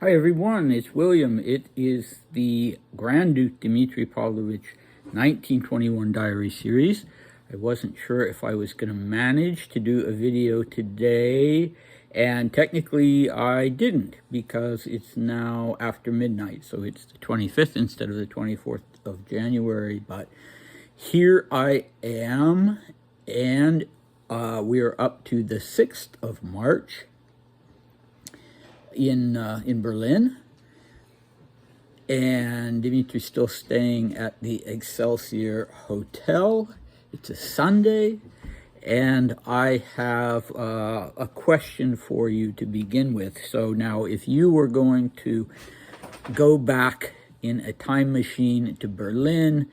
Hi everyone, it's William. It is the Grand Duke Dmitri Pavlovich 1921 diary series. I wasn't sure if I was going to manage to do a video today, and technically I didn't because it's now after midnight, so it's the 25th instead of the 24th of January, but here I am, and we are up to the 6th of March. In Berlin, and Dmitri's still staying at the Excelsior Hotel. It's a Sunday, and I have a question for you to begin with. So now, if you were going to go back in a time machine to Berlin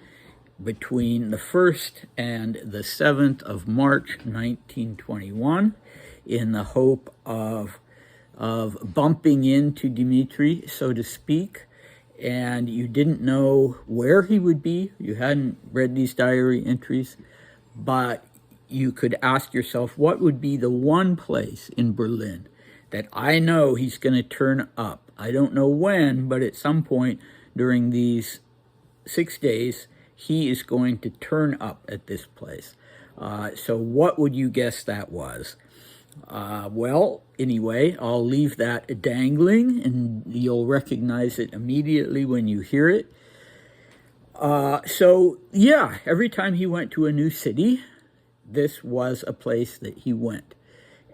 between the 1st and the 7th of March 1921 in the hope of bumping into Dmitri, so to speak, and you didn't know where he would be, you hadn't read these diary entries, but you could ask yourself, what would be the one place in Berlin that I know he's going to turn up? I don't know when, but at some point during these 6 days, he is going to turn up at this place. So what would you guess that was? Well, anyway, I'll leave that dangling, and you'll recognize it immediately when you hear it. So, yeah, every time he went to a new city, this was a place that he went.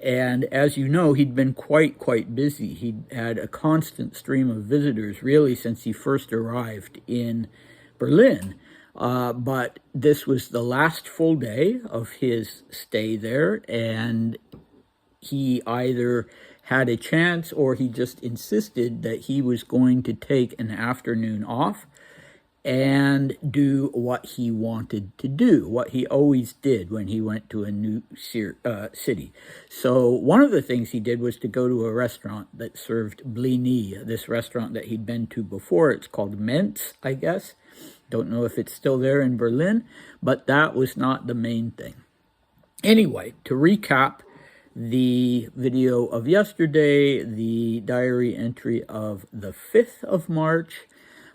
And as you know, he'd been quite busy. He'd had a constant stream of visitors, really, since he first arrived in Berlin. But this was the last full day of his stay there, and he either had a chance or he just insisted that he was going to take an afternoon off and do what he wanted to do, what he always did when he went to a new city. So one of the things he did was to go to a restaurant that served blini, this restaurant that he'd been to before. It's called Mentz, I guess. Don't know if it's still there in Berlin, but that was not the main thing. Anyway, to recap the video of yesterday, the diary entry of the 5th of March,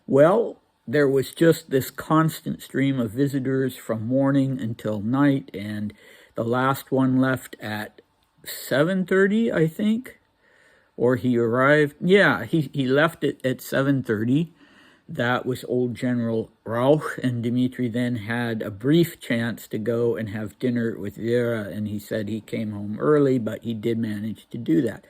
well, there was just this constant stream of visitors from morning until night, and the last one left at 7:30, I think, or he arrived. Yeah, he left it at 7:30. That was old General Rauch, and Dmitri then had a brief chance to go and have dinner with Vera, and he said he came home early, but he did manage to do that.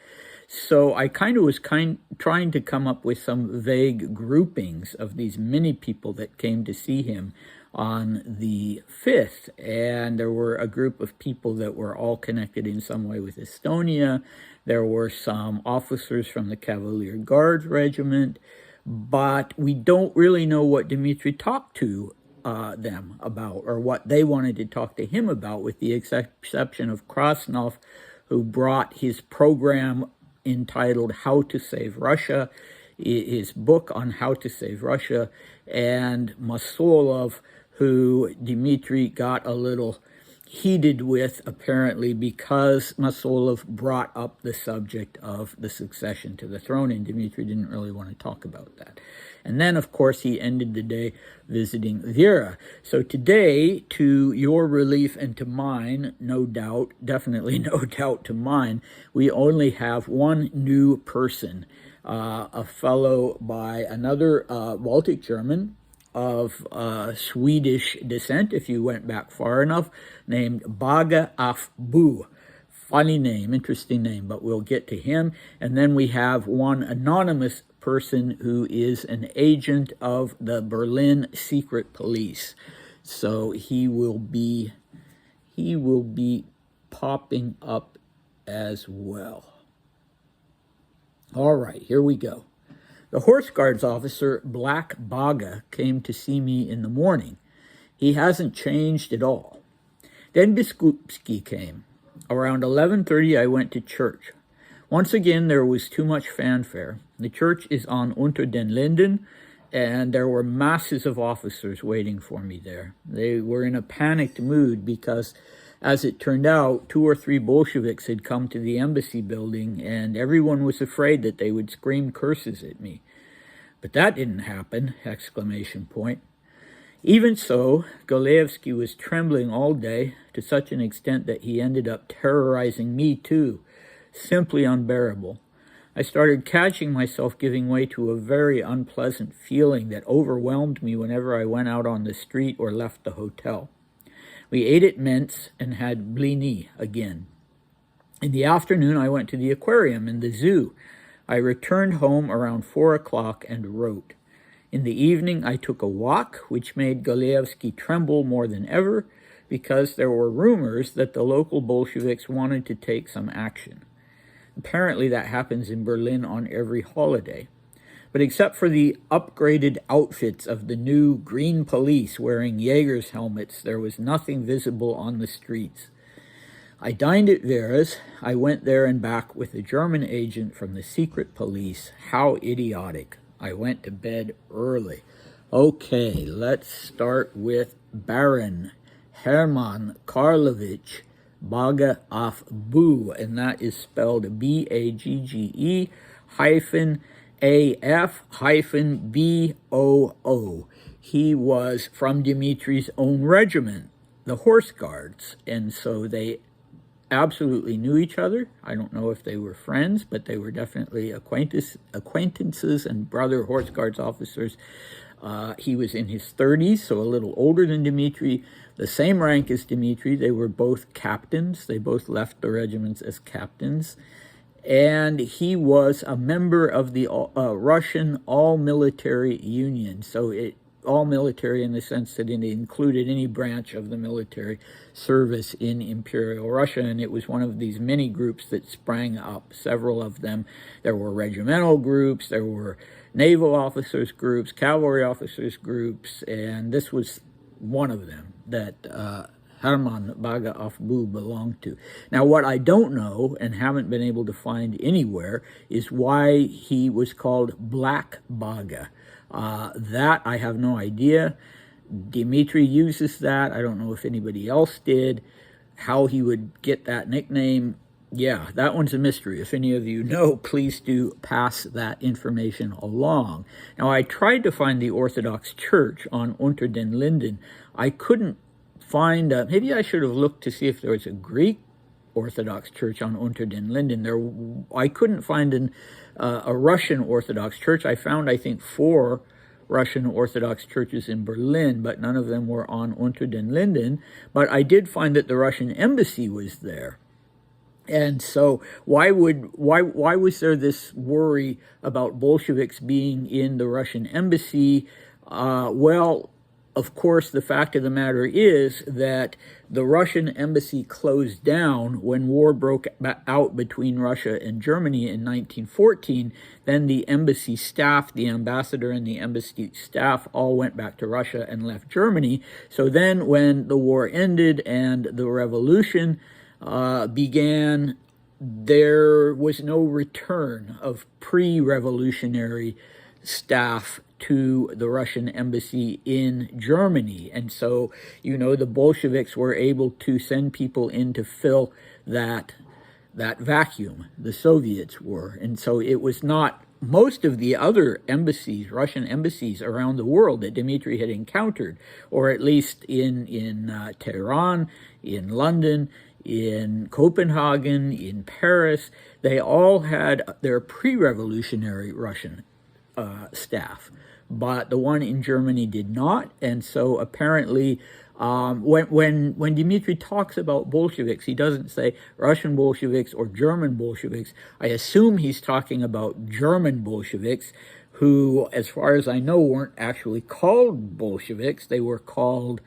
So I kind of was trying to come up with some vague groupings of these many people that came to see him on the 5th, and there were a group of people that were all connected in some way with Estonia. There were some officers from the Cavalier Guards Regiment, but we don't really know what Dmitri talked to them about, or what they wanted to talk to him about, with the exception of Krasnov, who brought his program entitled How to Save Russia, his book on how to save Russia, and Masolov, who Dmitri got a little heated with, apparently, because Masolov brought up the subject of the succession to the throne, and Dmitri didn't really want to talk about that. And then, of course, he ended the day visiting Vera. So today, to your relief and to mine, no doubt, definitely no doubt to mine, we only have one new person, a fellow by another Baltic German of Swedish descent, if you went back far enough, named Baga af Bu. Funny name, interesting name, but we'll get to him. And then we have one anonymous person who is an agent of the Berlin secret police. So he will be popping up as well. All right, here we go. The Horse Guards officer, Black Baga, came to see me in the morning. He hasn't changed at all. Then Biskupski came. Around 11:30, I went to church. Once again, there was too much fanfare. The church is on Unter den Linden, and there were masses of officers waiting for me there. They were in a panicked mood because As it turned out, 2 or 3 Bolsheviks had come to the embassy building, and everyone was afraid that they would scream curses at me. But that didn't happen! Exclamation point. Even so, Galeevsky was trembling all day, to such an extent that he ended up terrorizing me too. Simply unbearable. I started catching myself giving way to a very unpleasant feeling that overwhelmed me whenever I went out on the street or left the hotel. We ate at Mentz and had blini again. In the afternoon, I went to the aquarium and the zoo. I returned home around 4 o'clock and wrote. In the evening, I took a walk, which made Galeevsky tremble more than ever, because there were rumors that the local Bolsheviks wanted to take some action. Apparently, that happens in Berlin on every holiday. But except for the upgraded outfits of the new green police wearing Jaeger's helmets, there was nothing visible on the streets. I dined at Vera's. I went there and back with a German agent from the secret police. How idiotic. I went to bed early. Okay, let's start with Baron Hermann Karlovich Baga of Bu, and that is spelled B-A-G-G-E hyphen A-F hyphen B-O-O. He was from Dmitri's own regiment, the Horse Guards, and so they absolutely knew each other. I don't know if they were friends, but they were definitely acquaintances and brother Horse Guards officers. He was in his 30s, so a little older than Dmitri, the same rank as Dmitri. They were both captains. They both left the regiments as captains. And he was a member of the Russian All-Military Union, so all military in the sense that it included any branch of the military service in Imperial Russia, and it was one of these many groups that sprang up, several of them. There were regimental groups, there were naval officers groups, cavalry officers groups, and this was one of them that Hermann Baga of Bu belonged to. Now, what I don't know and haven't been able to find anywhere is why he was called Black Baga. That I have no idea. Dmitri uses that. I don't know if anybody else did. How he would get that nickname, yeah, that one's a mystery. If any of you know, please do pass that information along. Now, I tried to find the Orthodox Church on Unter den Linden. I couldn't find, maybe I should have looked to see if there was a Greek Orthodox Church on Unter den Linden. I couldn't find a Russian Orthodox Church. I found, I think, 4 Russian Orthodox churches in Berlin, but none of them were on Unter den Linden. But I did find that the Russian embassy was there. And so why was there this worry about Bolsheviks being in the Russian embassy? Well, of course, the fact of the matter is that the Russian embassy closed down when war broke out between Russia and Germany in 1914. Then the embassy staff, the ambassador and the embassy staff all went back to Russia and left Germany. So then when the war ended and the revolution began, there was no return of pre-revolutionary staff to the Russian embassy in Germany. And so, you know, the Bolsheviks were able to send people in to fill that vacuum. The Soviets were. And so it was not most of the other embassies, Russian embassies around the world that Dmitri had encountered, or at least in Tehran, in London, in Copenhagen, in Paris, they all had their pre-revolutionary Russian staff. But the one in Germany did not, and so apparently when Dmitri talks about Bolsheviks, he doesn't say Russian Bolsheviks or German Bolsheviks. I assume he's talking about German Bolsheviks, who, as far as I know, weren't actually called Bolsheviks. They were called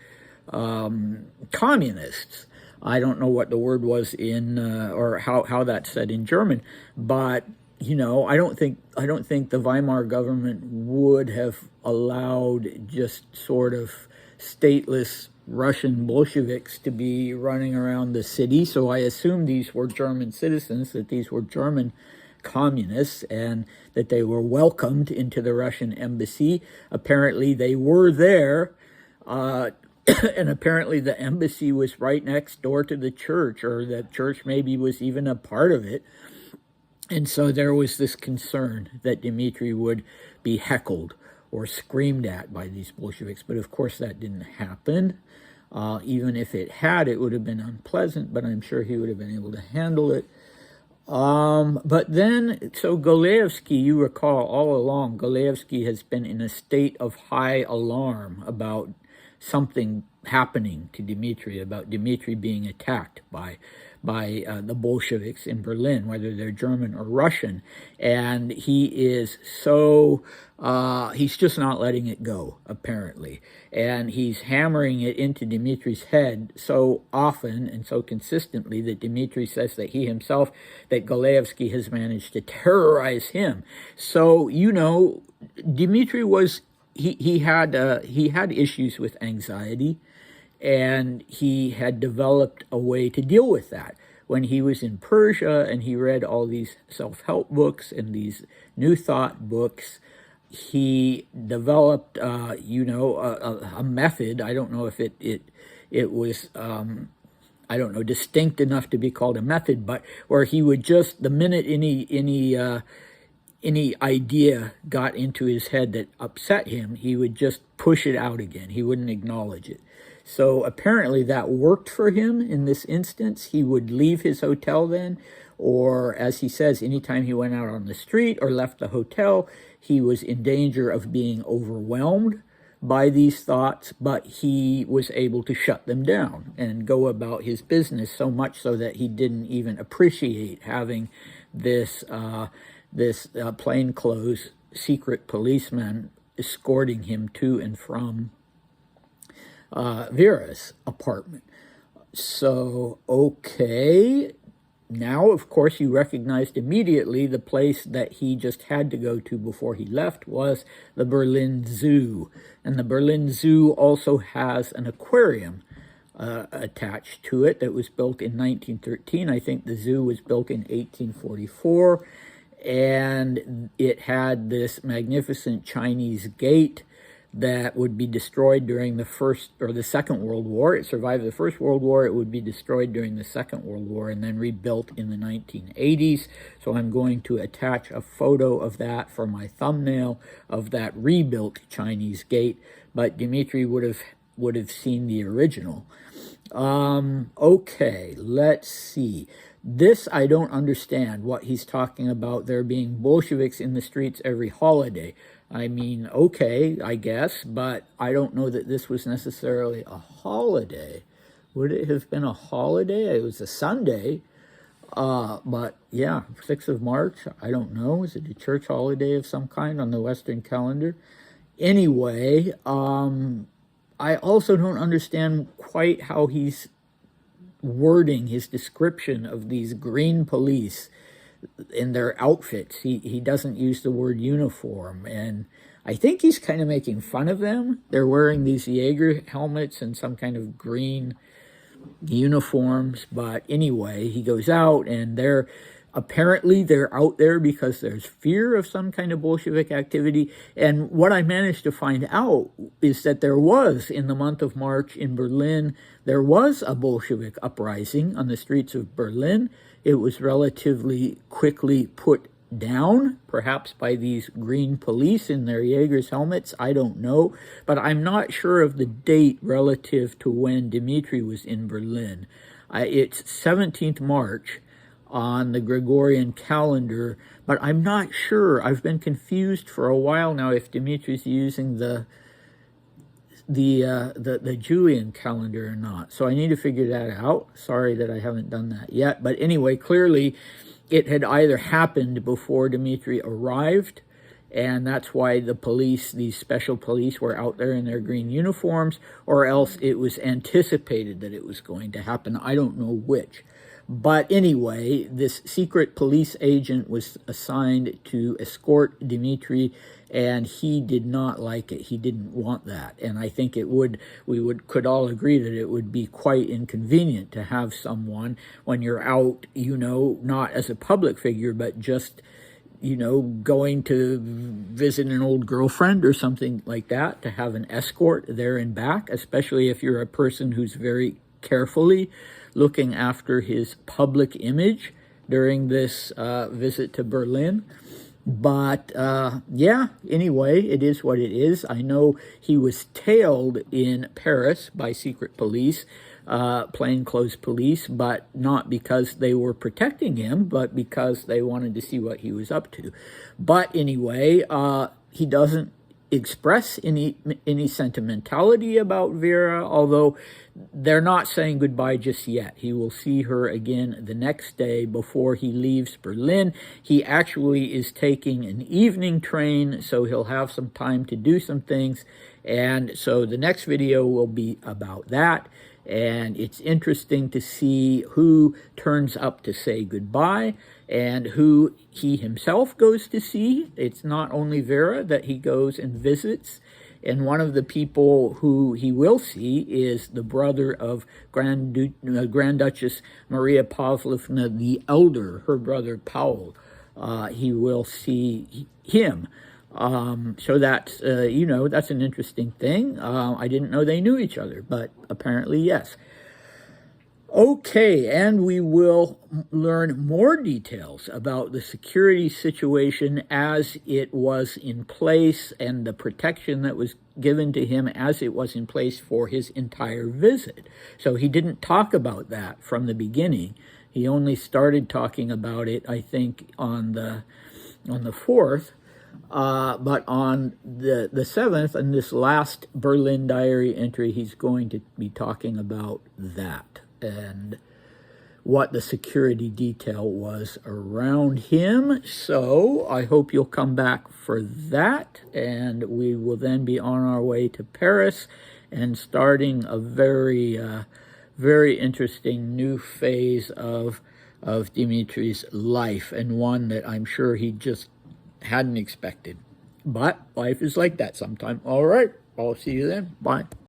communists. I don't know what the word was in, or how that's said in German, but you know, I don't think the Weimar government would have allowed just sort of stateless Russian Bolsheviks to be running around the city. So I assume these were German citizens, that these were German communists, and that they were welcomed into the Russian embassy. Apparently they were there And apparently the embassy was right next door to the church, or the church maybe was even a part of it. And so there was this concern that Dmitri would be heckled or screamed at by these Bolsheviks. But of course that didn't happen. Even if it had, it would have been unpleasant, but I'm sure he would have been able to handle it. But then, so Golaevsky, you recall all along, Golaevsky has been in a state of high alarm about something happening to Dmitri, about Dmitri being attacked by the Bolsheviks in Berlin, whether they're German or Russian. And he is so, he's just not letting it go, apparently. And he's hammering it into Dmitri's head so often and so consistently that Dmitri says that he himself, that Golaevsky has managed to terrorize him. So, you know, Dmitri was, he had issues with anxiety, and he had developed a way to deal with that. When he was in Persia and he read all these self-help books and these New Thought books, he developed, you know, a method. I don't know if it was, I don't know, distinct enough to be called a method, but where he would just, the minute any idea got into his head that upset him, he would just push it out again. He wouldn't acknowledge it. So apparently that worked for him in this instance. He would leave his hotel then, or as he says, anytime he went out on the street or left the hotel, he was in danger of being overwhelmed by these thoughts, but he was able to shut them down and go about his business, so much so that he didn't even appreciate having this plainclothes secret policeman escorting him to and from Vera's apartment. So, okay, now, of course, you recognized immediately the place that he just had to go to before he left was the Berlin Zoo. And the Berlin Zoo also has an aquarium attached to it that was built in 1913. I think the zoo was built in 1844. And it had this magnificent Chinese gate that would be destroyed during the First or the Second World War. It survived the First World War. It would be destroyed during the Second World War and then rebuilt in the 1980s. So I'm going to attach a photo of that for my thumbnail of that rebuilt Chinese gate. But Dmitri would have seen the original. Okay, let's see. This I don't understand what he's talking about, there being Bolsheviks in the streets every holiday. I mean, okay, I guess, but I don't know that this was necessarily a holiday. Would it have been a holiday? It was a Sunday, but yeah, 6th of March, I don't know. Is it a church holiday of some kind on the Western calendar? Anyway, I also don't understand quite how he's wording his description of these green police in their outfits. He doesn't use the word uniform, and I think he's kind of making fun of them. They're wearing these Jaeger helmets and some kind of green uniforms, but anyway, he goes out and they're out there because there's fear of some kind of Bolshevik activity. And what I managed to find out is that there was, in the month of March in Berlin, there was a Bolshevik uprising on the streets of Berlin. It was relatively quickly put down, perhaps by these green police in their Jaeger's helmets. I don't know, but I'm not sure of the date relative to when Dmitri was in Berlin. It's 17th March on the Gregorian calendar, but I'm not sure. I've been confused for a while now if Dmitri's using the Julian calendar or not. So I need to figure that out. Sorry that I haven't done that yet. But anyway, clearly it had either happened before Dmitri arrived, and that's why the police, these special police, were out there in their green uniforms, or else it was anticipated that it was going to happen. I don't know which. But anyway, this secret police agent was assigned to escort Dmitri, and he did not like it. He didn't want that. And I think could all agree that it would be quite inconvenient to have someone when you're out, you know, not as a public figure, but just you know, going to visit an old girlfriend or something like that, to have an escort there and back, especially if you're a person who's very carefully looking after his public image during this visit to Berlin. But yeah, anyway, it is what it is. I know he was tailed in Paris by secret police, plainclothes police, but not because they were protecting him, but because they wanted to see what he was up to. But anyway, he doesn't express any sentimentality about Vera, although they're not saying goodbye just yet. He will see her again the next day before he leaves Berlin. He actually is taking an evening train, so he'll have some time to do some things. And so the next video will be about that. And it's interesting to see who turns up to say goodbye and who he himself goes to see. It's not only Vera that he goes and visits. And one of the people who he will see is the brother of Grand Duchess Maria Pavlovna the Elder, her brother Paul. He will see him. So that's, you know, that's an interesting thing. I didn't know they knew each other, but apparently yes. Okay, and we will learn more details about the security situation as it was in place and the protection that was given to him as it was in place for his entire visit. So he didn't talk about that from the beginning. He only started talking about it, I think, on the 4th. But on the 7th, in this last Berlin diary entry, he's going to be talking about that and what the security detail was around him. So I hope you'll come back for that, and we will then be on our way to Paris and starting a very, very interesting new phase of Dmitri's life, and one that I'm sure he just hadn't expected. But life is like that sometime. All right, I'll see you then. Bye.